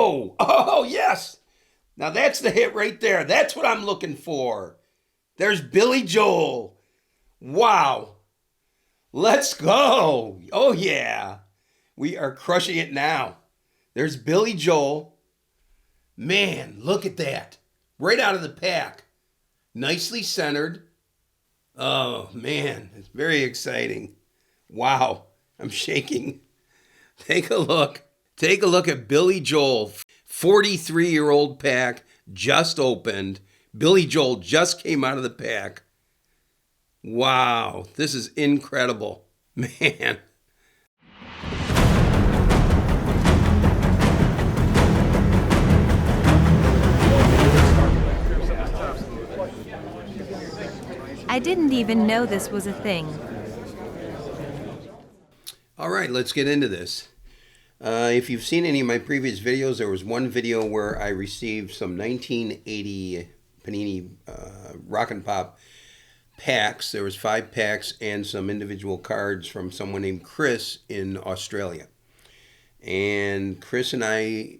Oh, oh, yes. Now that's the hit right there. That's what I'm looking for. There's Billy Joel. Wow. Let's go. Oh, yeah. We are crushing it now. There's Billy Joel. Man, look at that. Right out of the pack. Nicely centered. Oh, man. It's very exciting. Wow. I'm shaking. Take a look. Take a look at Billy Joel. 43-year-old pack. Just opened. Billy Joel just came out of the pack. Wow. This is incredible. Man. I didn't even know this was a thing. All right, let's get into this. If you've seen any of my previous videos, there was one video where I received some 1980 Panini Rock and Pop packs. There was 5 packs and some individual cards from someone named Chris in Australia. And Chris and I,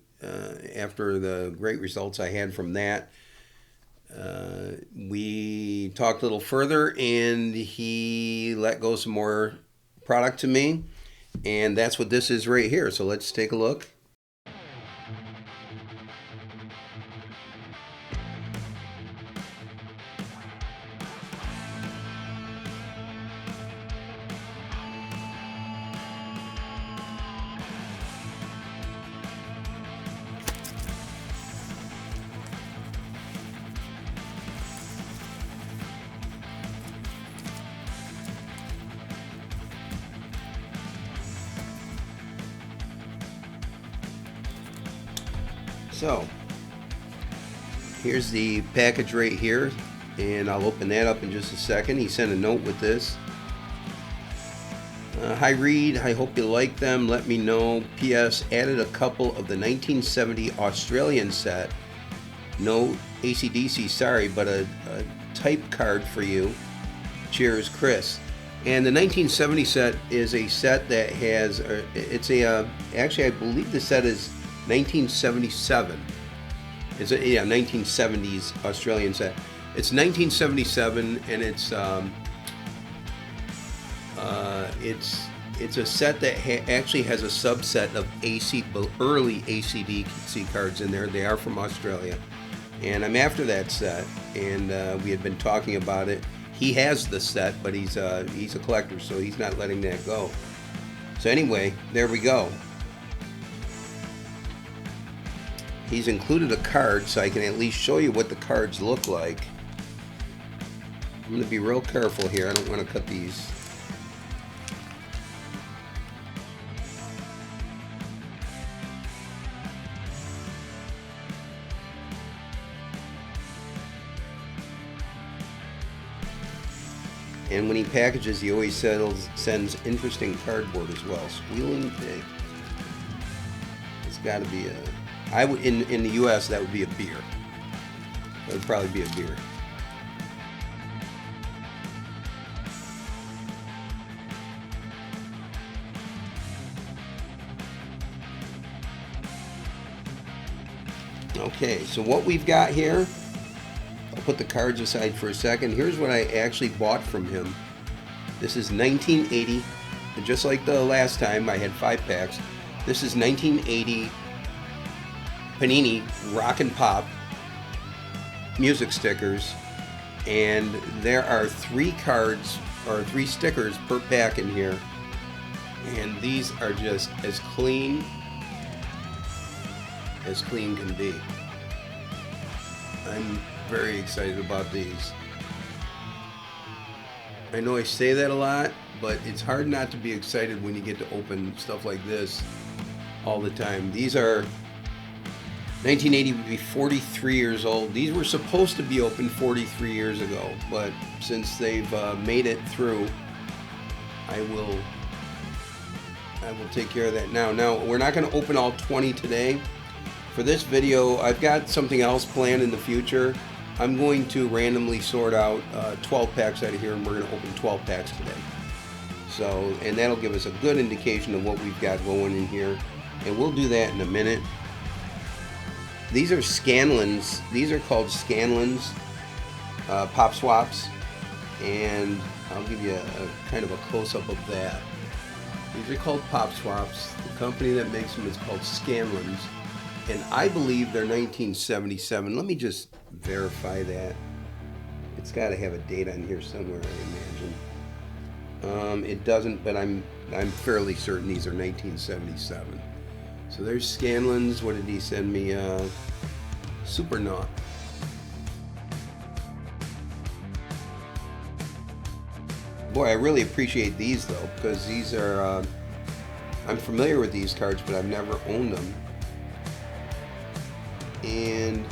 after the great results I had from that, we talked a little further and he let go some more product to me. And that's what this is right here. So let's take a look. So, here's the package right here, and I'll open that up in just a second. He sent a note with this. Hi Reed, I hope you like them. Let me know. P.S. Added a couple of the 1970 Australian set. No AC/DC, sorry, but a type card for you. Cheers, Chris. And the 1970 set is a set that has, actually I believe the set is 1977. It's a 1970s Australian set. It's 1977, and it's a set that actually has a subset of early AC/DC cards in there. They are from Australia, and I'm after that set. And we had been talking about it. He has the set, but he's a collector, so he's not letting that go. So anyway, there we go. He's included a card so I can at least show you what the cards look like. I'm going to be real careful here. I don't want to cut these. And when he packages, he always sends interesting cardboard as well. Squealing Pig. It's got to be a... in the U.S. that would be a beer. That would probably be a beer. Okay, so what we've got here, I'll put the cards aside for a second. Here's what I actually bought from him. This is 1980, and just like the last time I had 5 packs, this is 1980 Panini Rock and Pop music stickers, and there are 3 cards or 3 stickers per pack in here, and these are just as clean can be. I'm very excited about these. I know I say that a lot, but it's hard not to be excited when you get to open stuff like this all the time. These are 1980 would be 43 years old. These were supposed to be opened 43 years ago, but since they've made it through, I will take care of that now. Now, we're not going to open all 20 today. For this video, I've got something else planned in the future. I'm going to randomly sort out 12 packs out of here, and we're going to open 12 packs today. So, and that'll give us a good indication of what we've got going in here, and we'll do that in a minute. These are Scanlons. These are called Scanlons pop swaps, and I'll give you a kind of a close-up of that. These are called pop swaps. The company that makes them is called Scanlons, and I believe they're 1977. Let me just verify that. It's got to have a date on here somewhere, I imagine. It doesn't, but I'm fairly certain these are 1977. So there's Scanlons. What did he send me? Supernaut. Boy, I really appreciate these though, because these are, I'm familiar with these cards, but I've never owned them. And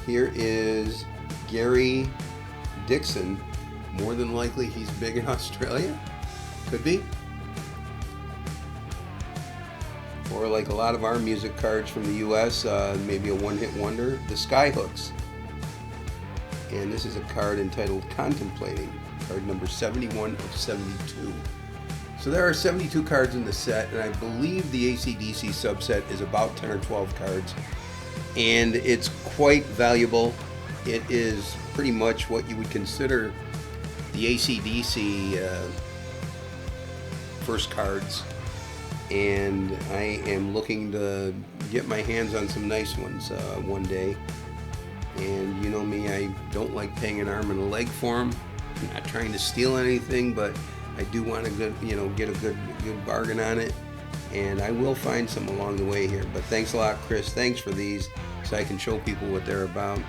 here is Gary Dixon. More than likely he's big in Australia. Could be. Or like a lot of our music cards from the US, maybe a one-hit wonder, the Skyhooks. And this is a card entitled Contemplating, card number 71 of 72. So there are 72 cards in the set, and I believe the AC/DC subset is about 10 or 12 cards. And it's quite valuable. It is pretty much what you would consider the AC/DC first cards. And I am looking to get my hands on some nice ones one day. And you know me, I don't like paying an arm and a leg for them. I'm not trying to steal anything, but I do want to get a good bargain on it. And I will find some along the way here. But thanks a lot, Chris. Thanks for these, so I can show people what they're about.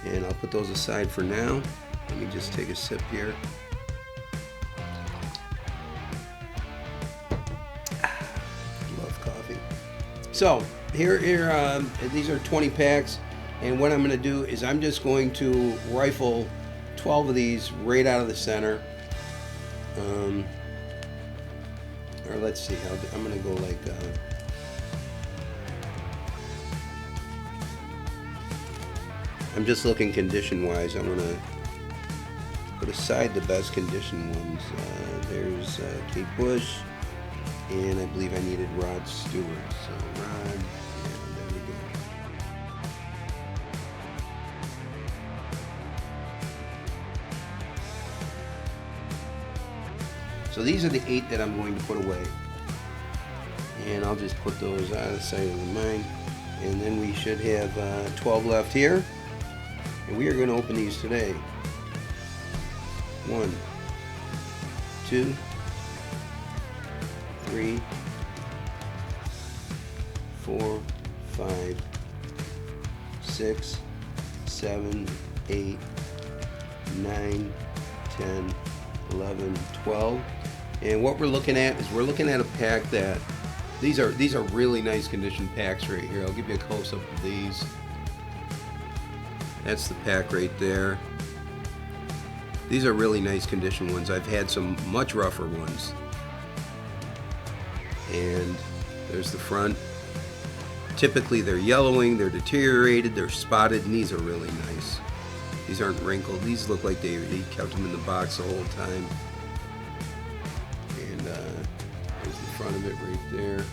And I'll put those aside for now. Let me just take a sip here. So here these are 20 packs, and what I'm going to do is I'm just going to rifle 12 of these right out of the center. Or let's see, I'm going to go like I'm just looking condition wise. I'm going to put aside the best condition ones. There's Kate Bush. And I believe I needed Rod Stewart. So Rod, yeah, there we go. So these are the 8 that I'm going to put away. And I'll just put those out of the sight of the mind. And then we should have 12 left here. And we are going to open these today. 1, 2, 3, 4, 5, 6, 7, 8, 9, 10, 11, 12. And what we're looking at is we're looking at a pack that these are really nice condition packs right here. I'll give you a close up of these. That's the pack right there. These are really nice condition ones. I've had some much rougher ones. And there's the front. Typically they're yellowing, they're deteriorated, they're spotted, and these are really nice. These aren't wrinkled. These look like they kept them in the box the whole time. And there's the front of it right there.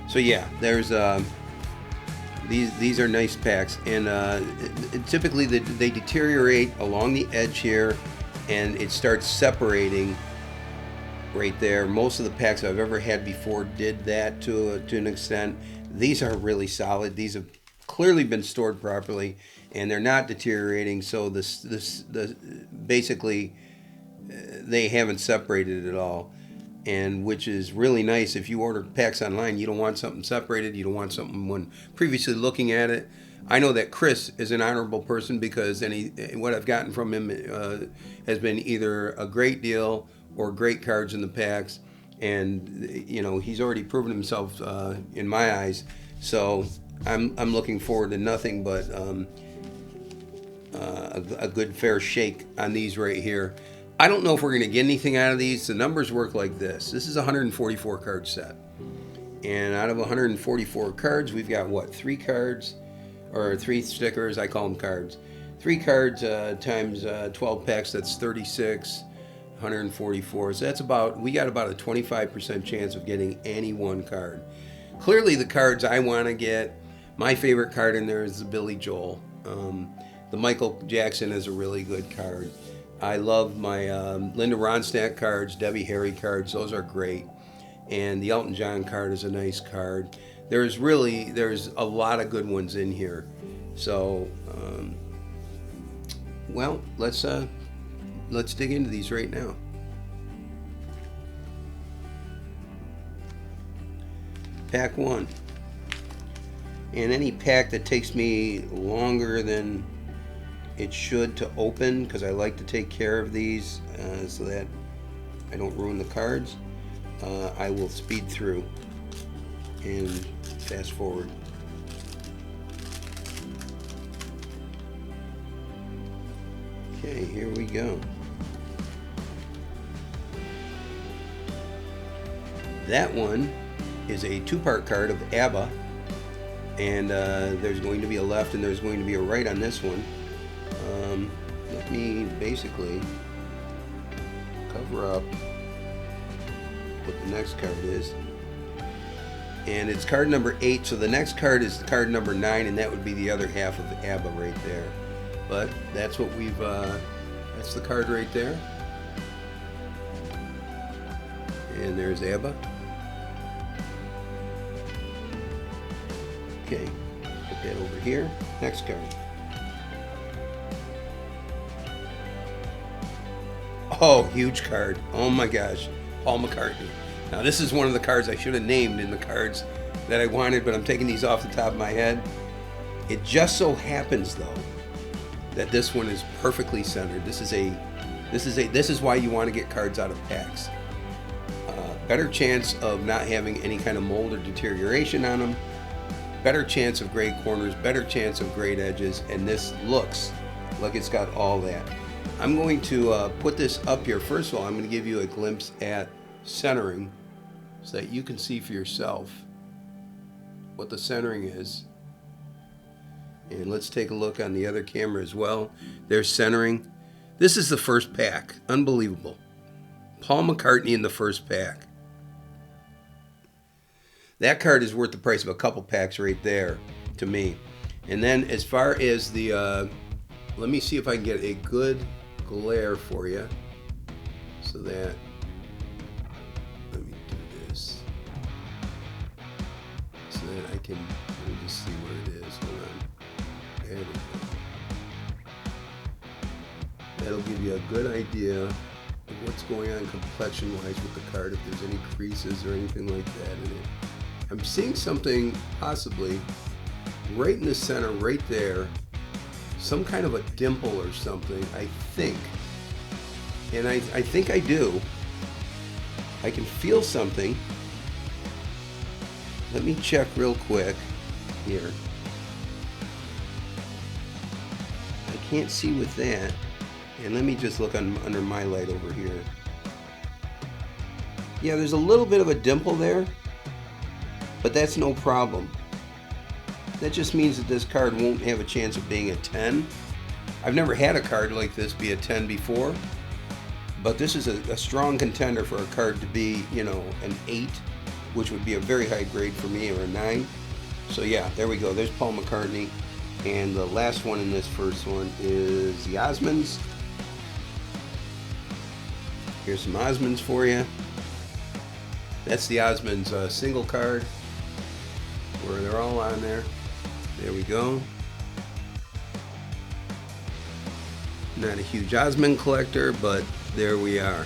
So yeah, there's these are nice packs, and typically they deteriorate along the edge here, and it starts separating right there. Most of the packs I've ever had before did that to an extent. These are really solid. These have clearly been stored properly, and they're not deteriorating. So basically they haven't separated at all, and which is really nice. If you order packs online, you don't want something separated. You don't want something when previously looking at it. I know that Chris is an honorable person, because what I've gotten from him has been either a great deal or great cards in the packs, and he's already proven himself in my eyes. So I'm looking forward to nothing but a good fair shake on these right here. I don't know if we're going to get anything out of these. The numbers work like this. This is a 144 card set, and out of 144 cards, we've got what, 3 cards or 3 stickers? I call them cards. 3 cards times 12 packs. That's 36. 144. So that's we got about a 25% chance of getting any one card. clearly the cards I want to get. My favorite card in there is the Billy Joel. The Michael Jackson is a really good card. I love my Linda Ronstadt cards, Debbie Harry cards. Those are great. And the Elton John card is a nice card. There's a lot of good ones in here. So, well, let's dig into these right now. Pack 1. And any pack that takes me longer than it should to open, because I like to take care of these so that I don't ruin the cards, I will speed through and fast forward. Okay, here we go. That one is a two-part card of ABBA, and there's going to be a left and there's going to be a right on this one. Let me basically cover up what the next card is, and it's card number 8, so the next card is card number 9, and that would be the other half of ABBA right there. But that's what we've that's the card right there, and there's ABBA. Okay, put that over here. Next card. Oh, huge card. Oh my gosh. Paul McCartney. Now this is one of the cards I should have named in the cards that I wanted, but I'm taking these off the top of my head. It just so happens though that this one is perfectly centered. This is why you want to get cards out of packs. Better chance of not having any kind of mold or deterioration on them. Better chance of gray corners, better chance of grayed edges, and this looks like it's got all that. I'm going to put this up here. First of all, I'm going to give you a glimpse at centering so that you can see for yourself what the centering is. And let's take a look on the other camera as well. There's centering. This is the first pack. Unbelievable. Paul McCartney in the first pack. That card is worth the price of a couple packs right there to me. And then as far as the, let me see if I can get a good glare for you so that, let me do this so that I can, let me just see where it is. Hold on. There we go. That'll give you a good idea of what's going on complexion wise with the card, if there's any creases or anything like that in it. I'm seeing something possibly right in the center, right there, some kind of a dimple or something, I think. And I think I do. I can feel something. Let me check real quick here. I can't see with that. And let me just look under my light over here. Yeah, there's a little bit of a dimple there, but that's no problem. That just means that this card won't have a chance of being a 10. I've never had a card like this be a 10 before, but this is a strong contender for a card to be, you know, an 8, which would be a very high grade for me, or a 9. So yeah, there we go. There's Paul McCartney. And the last one in this first one is the Osmonds. Here's some Osmonds for you. That's the Osmonds single card, where they're all on there. There we go. Not a huge Osmond collector, but there we are.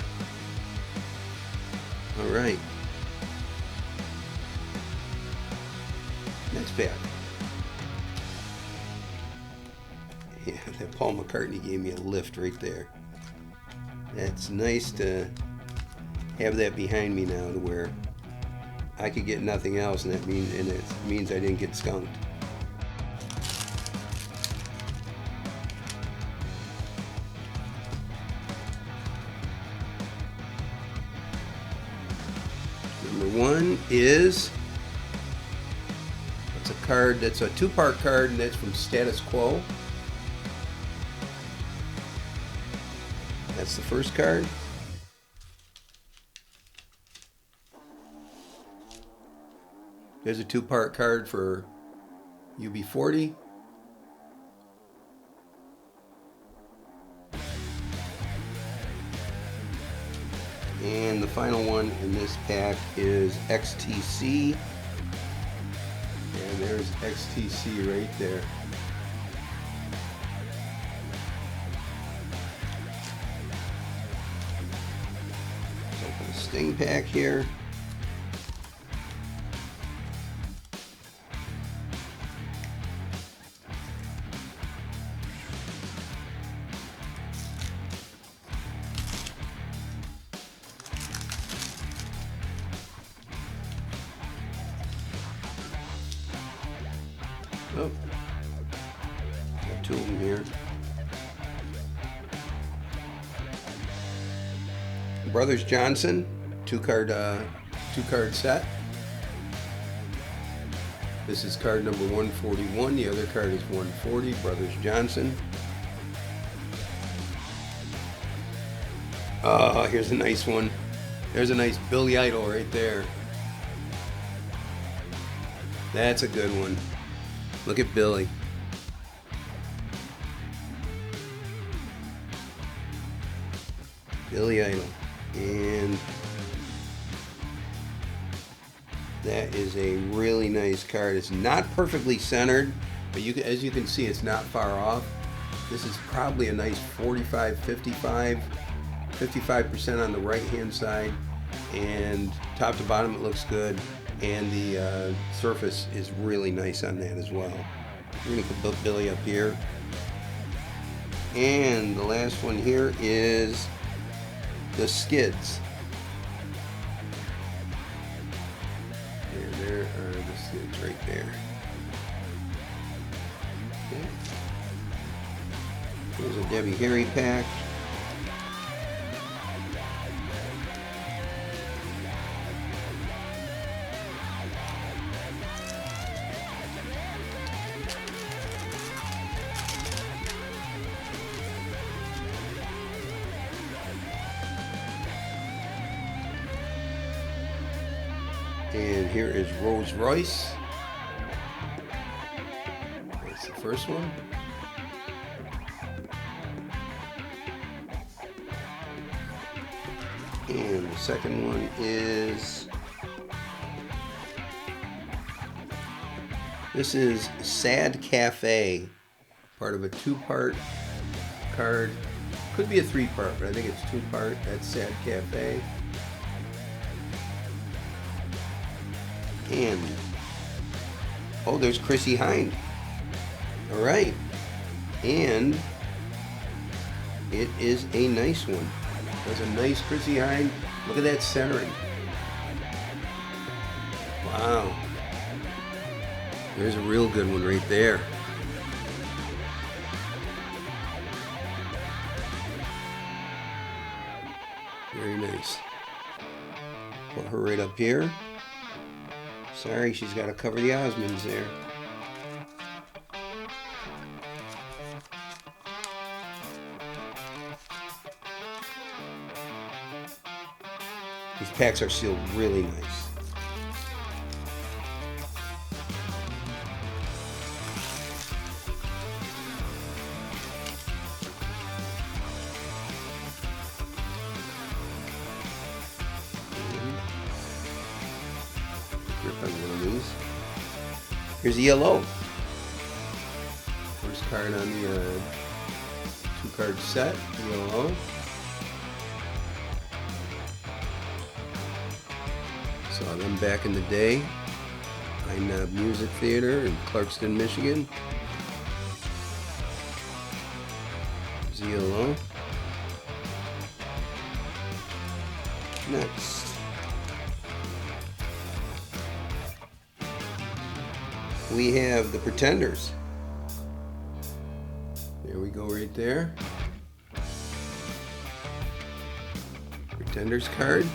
All right. Next pack. Yeah, that Paul McCartney gave me a lift right there. That's nice to have that behind me now, to where I could get nothing else, and it means I didn't get skunked. Number 1 is, it's a card that's a 2-part card, and that's from Status Quo. That's the first card. There's a 2-part card for UB40. And the final one in this pack is XTC. And there's XTC right there. Let's open the Sting pack here. Oh, got 2 of them here. Brothers Johnson, two card set. This is card number 141. The other card is 140. Brothers Johnson. Oh, here's a nice one. There's a nice Billy Idol right there. That's a good one. Look at Billy. Billy Idol. And that is a really nice card. It's not perfectly centered, but as you can see, it's not far off. This is probably a nice 45, 55, 55% on the right hand side, and top to bottom it looks good. And the surface is really nice on that as well. We're going to put Billy up here. And the last one here is the Skids. There are the Skids right there. Okay. Here's a Debbie Harry pack. And here is Rolls Royce. That's the first one. And the second one is, this is Sad Cafe, part of a 2-part card. Could be a 3-part, but I think it's 2-part. That's Sad Cafe. And oh, there's Chrissy Hind. All right, and it is a nice one. There's a nice Chrissy Hind. Look at that centering. Wow, there's a real good one right there. Very nice. Put her right up here. Sorry, she's got to cover the Osmonds there. These packs are sealed really nice. One of these. Here's the ELO. First card on the 2-card set, ELO. Saw them back in the day. Pine Knob Music Theater in Clarkston, Michigan. ELO. Next. We have the Pretenders. There we go right there. Pretenders card.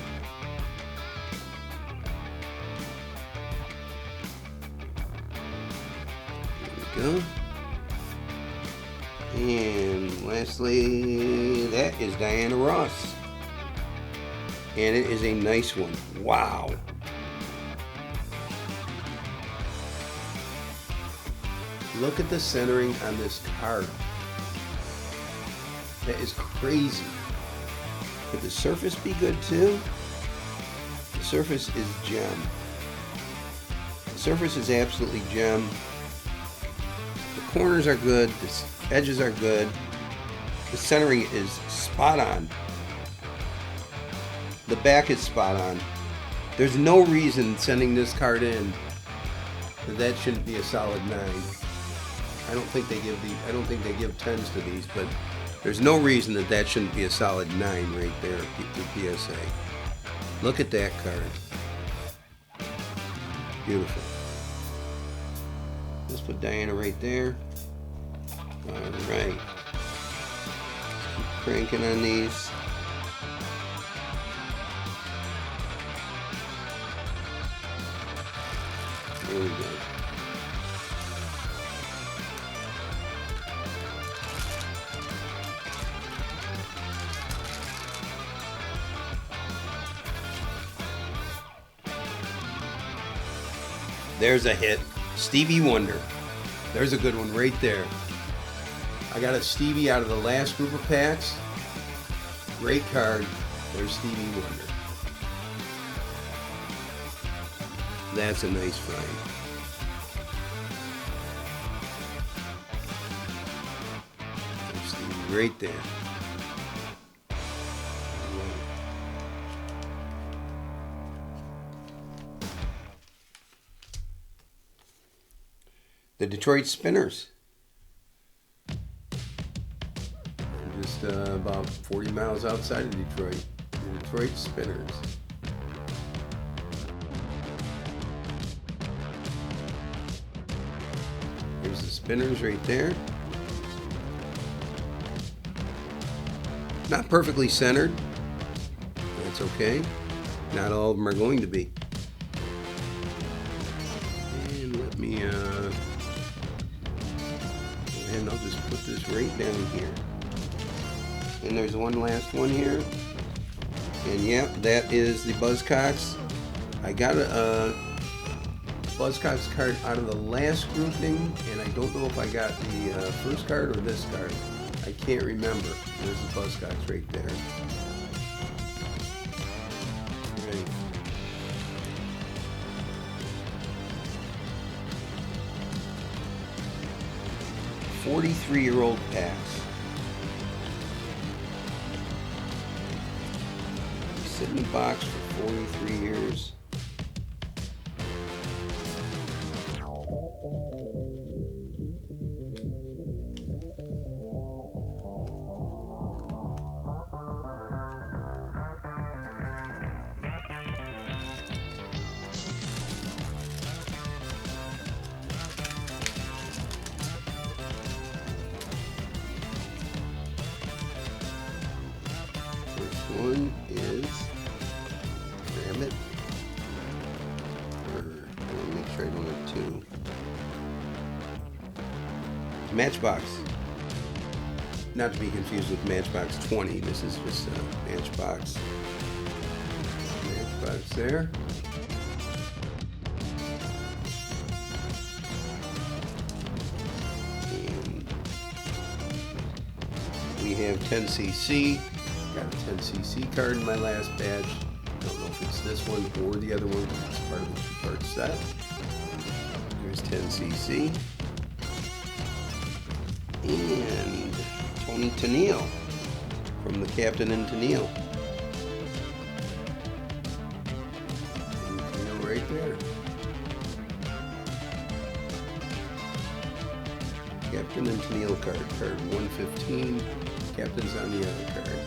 There we go. And lastly, that is Diana Ross. And it is a nice one. Wow. Look at the centering on this card. That is crazy. Could the surface be good too? The surface is gem. The surface is absolutely gem. The corners are good. The edges are good. The centering is spot on. The back is spot on. There's no reason sending this card in that shouldn't be a solid 9. I don't think they give 10s to these, but there's no reason that shouldn't be a solid 9 right there for PSA. Look at that card. Beautiful. Let's put Diana right there. All right. Keep cranking on these. There we go. There's a hit. Stevie Wonder. There's a good one right there. I got a Stevie out of the last group of packs. Great card. There's Stevie Wonder. That's a nice find. There's Stevie right there. The Detroit Spinners. I'm just about 40 miles outside of Detroit. The Detroit Spinners. There's the Spinners right there. Not perfectly centered. That's okay. Not all of them are going to be. And let me and I'll just put this right down here. And there's one last one here. And yep, that is the Buzzcocks. I got a Buzzcocks card out of the last grouping, and I don't know if I got the first card or this card. I can't remember. There's the Buzzcocks right there. Right. "43-year-old packs." Sit in the box for 43 years. One is Rabbit. Let me make sure I don't have two. Matchbox. Not to be confused with Matchbox 20. This is just a Matchbox. Matchbox there. And we have 10cc. Got a 10cc card in my last batch. Don't know if it's this one or the other one. It's part of the two-part set. There's 10cc. And Tony Tennille from the Captain and Tennille. Tennille right there. Captain and Tennille card. Card 115. Captain's on the other card.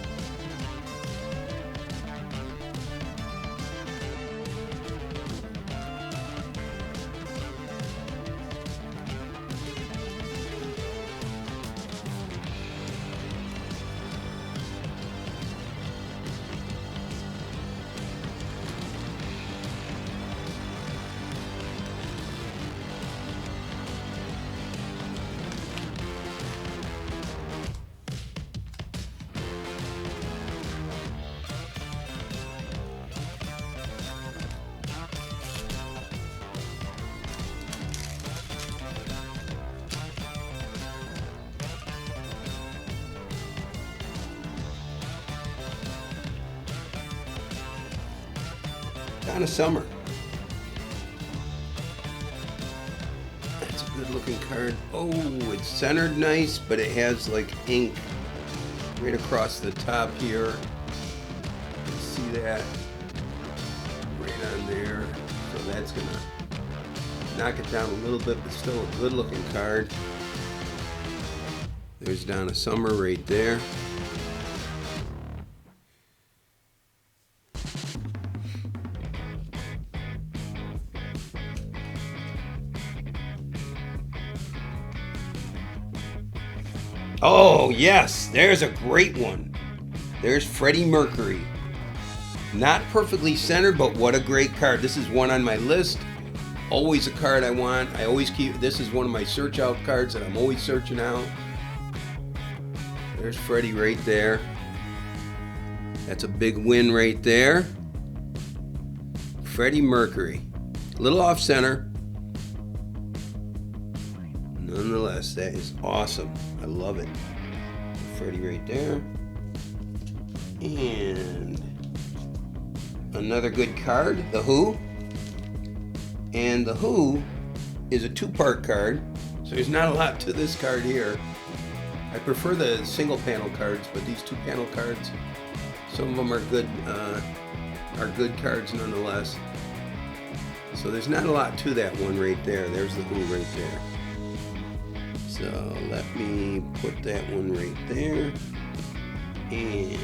Donna Summer. That's a good looking card. Oh, it's centered nice, but it has like ink right across the top here. You can see that right on there. So that's gonna knock it down a little bit, but still a good looking card. There's Donna Summer right there. Oh yes, there's a great one. There's Freddie Mercury. Not perfectly centered, but what a great card. This is one on my list. Always a card I want. I always keep, this is one of my search out cards that I'm always searching out. There's Freddie right there. That's a big win right there. Freddie Mercury. A little off center. Nonetheless, that is awesome. I love it. Freddie right there. And another good card, The Who. And The Who is a two-part card, so there's not a lot to this card here. I prefer the single panel cards, but these two panel cards, some of them are good cards nonetheless. So there's not a lot to that one right there. There's The Who right there. So let me put that one right there. And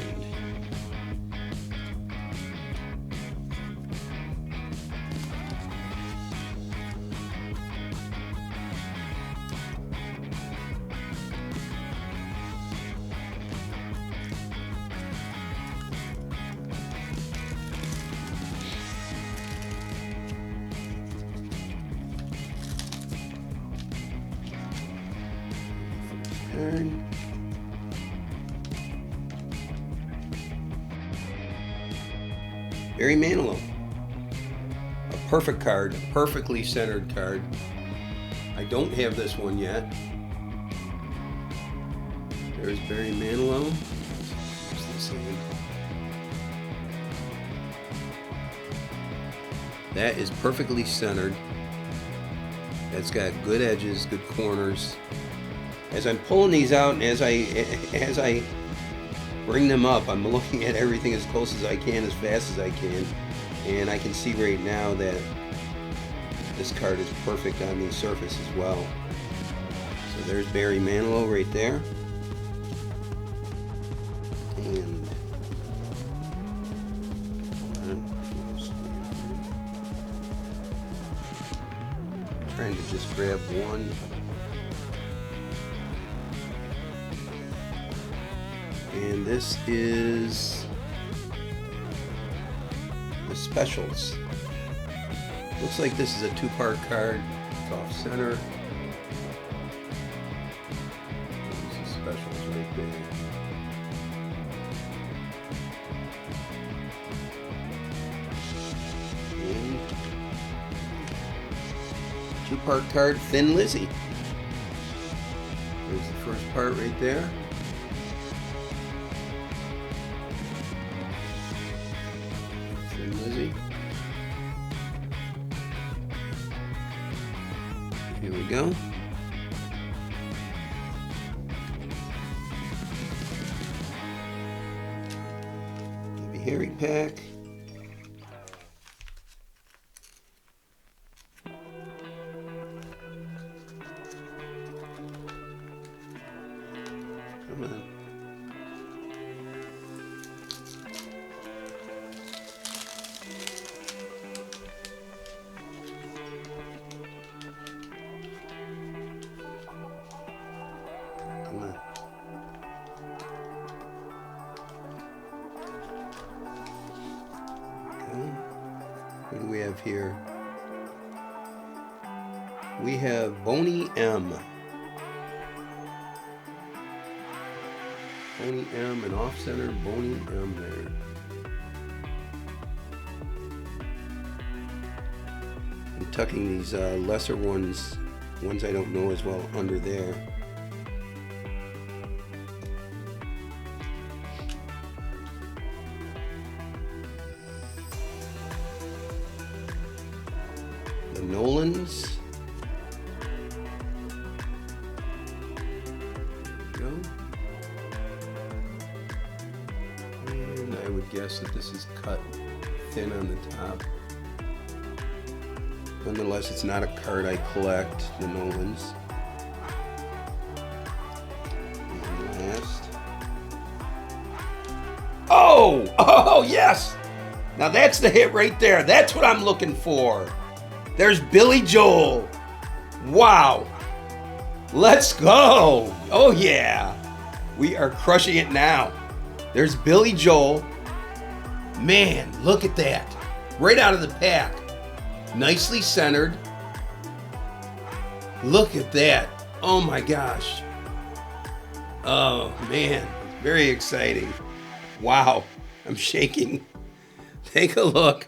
Barry Manilow. A perfect card, a perfectly centered card. I don't have this one yet. There's Barry Manilow. What's this saying? That is perfectly centered. That's got good edges, good corners. As I'm pulling these out and as I bring them up, I'm looking at everything as close as I can, as fast as I can, and I can see right now that this card is perfect on the surface as well. So there's Barry Manilow right there. And I'm trying to just grab one. And this is the specials. Looks like this is a two-part card. It's off center. There's the specials right there. And two-part card, Thin Lizzy. There's the first part right there. Lizzy. Here we go. Maybe Harry pack. Come on. What do we have here? We have Boney M. Boney M, and off-center Boney M there. I'm tucking these lesser ones I don't know as well, under there. The Nolans. Go. And I would guess that this is cut thin on the top. Nonetheless, it's not a card I collect, the Nolans. And last. Oh, yes! Now that's the hit right there. That's what I'm looking for. There's Billy Joel. Wow. Let's go. Oh, yeah. We are crushing it now. There's Billy Joel. Man, look at that. Right out of the pack. Nicely centered. Look at that. Oh, my gosh. Oh, man. Very exciting. Wow. I'm shaking. Take a look.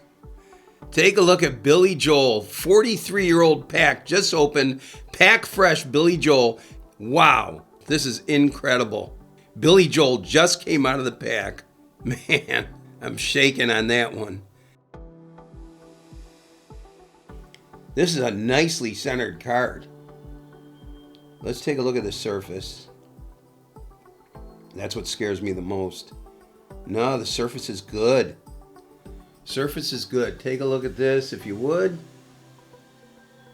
Take a look at Billy Joel. 43-year-old pack. Just opened. Pack fresh Billy Joel. Wow. This is incredible. Billy Joel just came out of the pack. Man, I'm shaking on that one. This is a nicely centered card. Let's take a look at the surface. That's what scares me the most. No, the surface is good. Surface is good. Take a look at this if you would.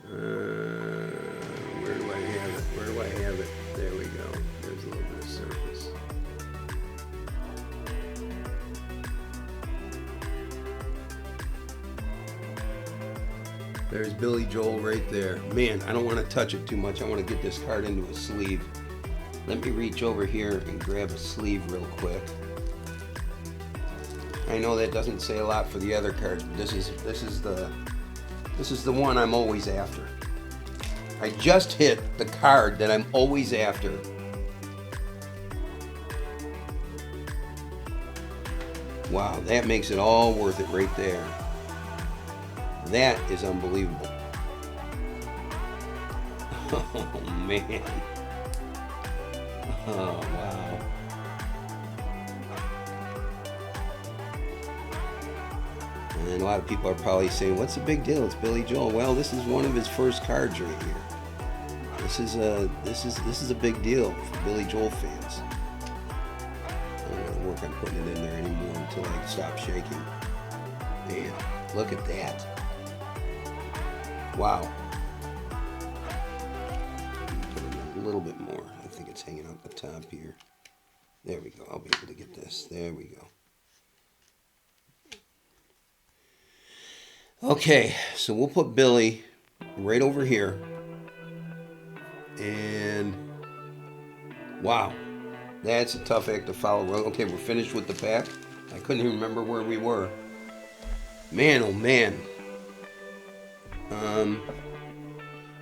Where do I have it? Where do I have it? There we go. There's a little bit of surface. There's Billy Joel right there. Man, I don't want to touch it too much. I want to get this card into a sleeve. Let me reach over here and grab a sleeve real quick. I know that doesn't say a lot for the other cards, but this is the one I'm always after. I just hit the card that I'm always after. Wow, that makes it all worth it right there. That is unbelievable. Oh man. Oh wow. And a lot of people are probably saying, what's the big deal? It's Billy Joel. Well, this is one of his first cards right here. This is a big deal for Billy Joel fans. I'm not gonna work on putting it in there anymore until I stop shaking. Man, look at that. Wow. Put in a little bit more. I think it's hanging out the top here. There we go. I'll be able to get this. There we go. Okay, so we'll put Billy right over here. And wow, that's a tough act to follow. Okay, we're finished with the pack. I couldn't even remember where we were. Man, oh man.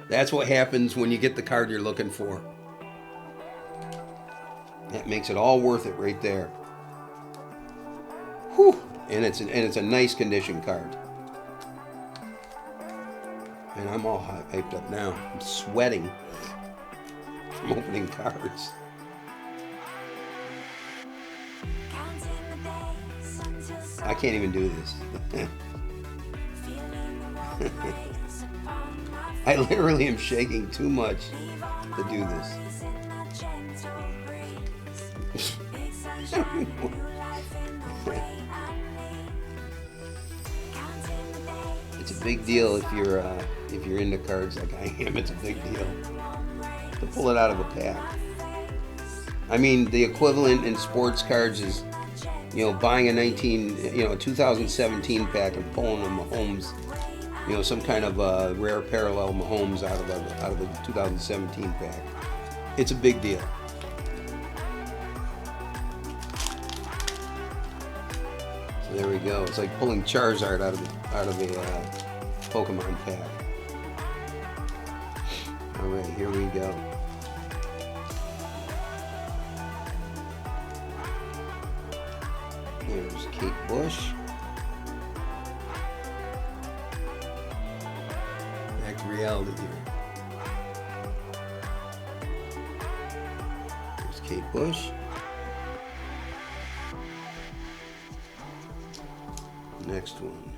That's what happens when you get the card you're looking for. That makes it all worth it right there. Whew. And it's a nice condition card. And I'm all hyped up now. I'm sweating from opening cards. I can't even do this. I literally am shaking too much to do this. It's a big deal if you're into cards like I am. It's a big deal to pull it out of a pack. I mean, the equivalent in sports cards is, buying a 2017 pack and pulling a Mahomes, some kind of rare parallel Mahomes out of a 2017 pack. It's a big deal. So there we go. It's like pulling Charizard out of a Pokemon pack. All right, here we go. There's Kate Bush. Back to reality here. There's Kate Bush. Next one.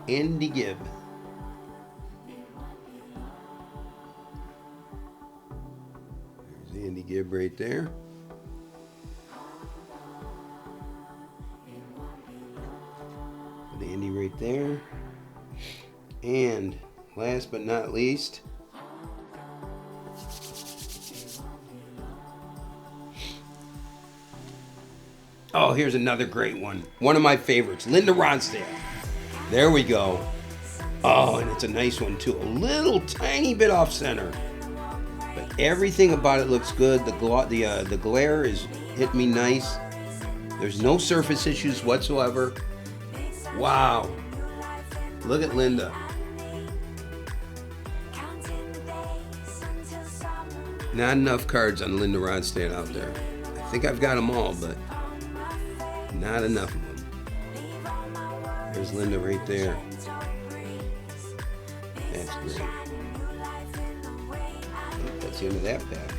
Andy Gibb. There's Andy Gibb right there. With Andy right there. And last but not least, oh, here's another great one. One of my favorites, Linda Ronstadt. There we go. Oh, and it's a nice one too. A little tiny bit off center, but everything about it looks good. The glare is hit me nice. There's no surface issues whatsoever. Wow. Look at Linda. Not enough cards on Linda Ronstadt out there. I think I've got them all, but not enough of them. There's Linda right there. That's great. That's the end of that pack.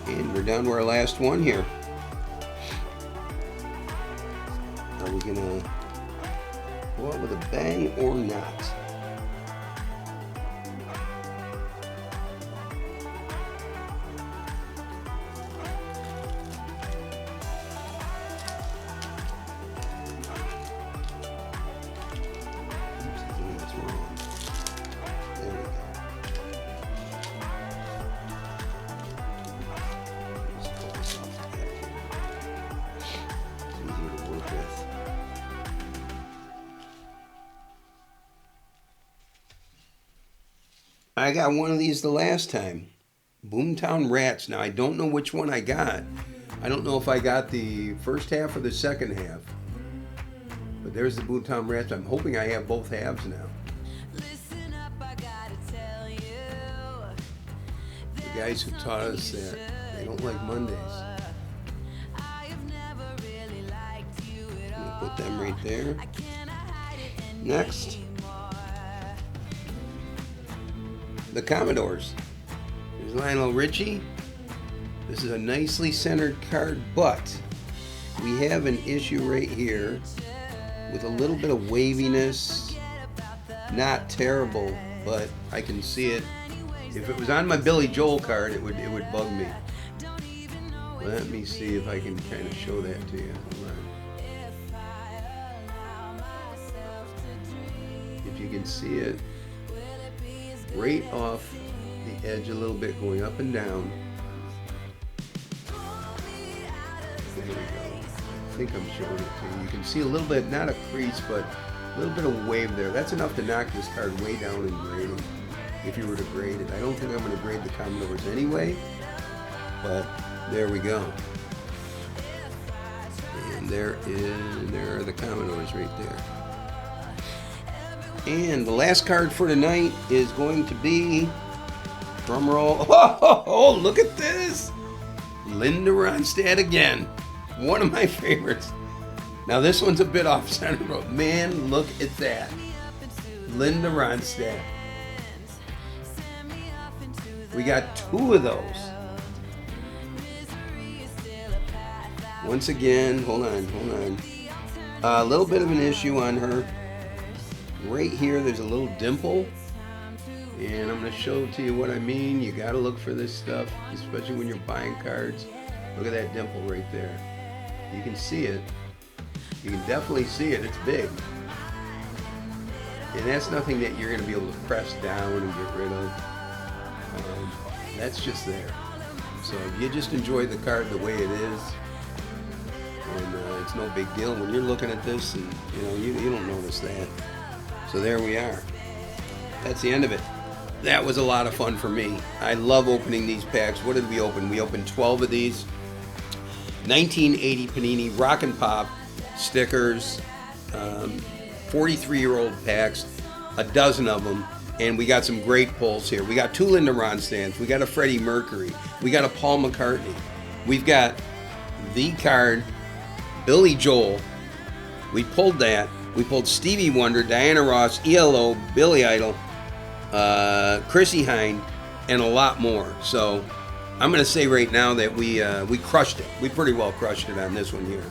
And we're down to our last one here. Are we gonna go out with a bang or not? I got one of these the last time. Boomtown Rats. Now, I don't know which one I got. I don't know if I got the first half or the second half. But there's the Boomtown Rats. I'm hoping I have both halves now. The guys who taught us that they don't like Mondays. I'm going to put them right there. Next. The Commodores. There's Lionel Richie. This is a nicely centered card, but we have an issue right here with a little bit of waviness. Not terrible, but I can see it. If it was on my Billy Joel card, it would bug me. Let me see if I can kind of show that to you. Hold on. If you can see it. Right off the edge a little bit, going up and down. There we go. I think I'm showing it to you. You can see a little bit, not a crease, but a little bit of wave there. That's enough to knock this card way down in grading, if you were to grade it. I don't think I'm going to grade the Commodores anyway, but there we go. And there are the Commodores right there. And the last card for tonight is going to be, drum roll, oh, look at this! Linda Ronstadt again. One of my favorites. Now this one's a bit off center, but man, look at that. Linda Ronstadt. We got two of those. Once again, hold on. A little bit of an issue on her. Right here, there's a little dimple, and I'm going to show to you what I mean. You got to look for this stuff, especially when you're buying cards. Look at that dimple right there. You can see it. You can definitely see it. It's big. And that's nothing that you're going to be able to press down and get rid of. That's just there. So you just enjoy the card the way it is. And it's no big deal when you're looking at this, and you don't notice that. So there we are. That's the end of it. That was a lot of fun for me. I love opening these packs. What did we open? We opened 12 of these. 1980 Panini Rock and Pop stickers. 43-year-old packs. A dozen of them. And we got some great pulls here. We got two Linda Ronstadts. We got a Freddie Mercury. We got a Paul McCartney. We've got the card, Billy Joel. We pulled that. We pulled Stevie Wonder, Diana Ross, ELO, Billy Idol, Chrissy Hynde, and a lot more. So I'm going to say right now that we crushed it. We pretty well crushed it on this one here.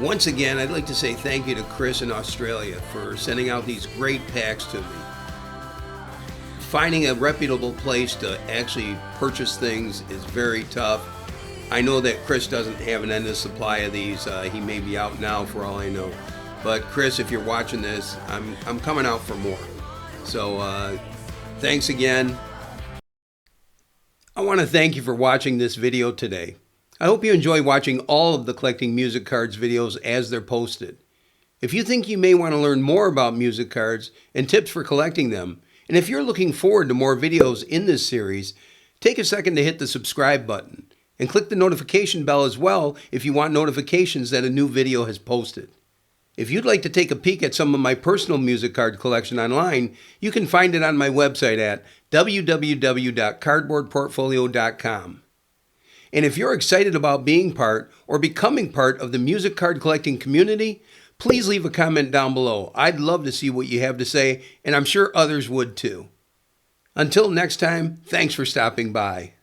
Once again, I'd like to say thank you to Chris in Australia for sending out these great packs to me. Finding a reputable place to actually purchase things is very tough. I know that Chris doesn't have an endless supply of these. He may be out now for all I know. But Chris, if you're watching this, I'm coming out for more. So thanks again. I want to thank you for watching this video today. I hope you enjoy watching all of the Collecting Music Cards videos as they're posted. If you think you may want to learn more about music cards and tips for collecting them, and if you're looking forward to more videos in this series, take a second to hit the subscribe button and click the notification bell as well if you want notifications that a new video has posted. If you'd like to take a peek at some of my personal music card collection online, you can find it on my website at www.cardboardportfolio.com. And if you're excited about being part or becoming part of the music card collecting community, please leave a comment down below. I'd love to see what you have to say, and I'm sure others would too. Until next time, thanks for stopping by.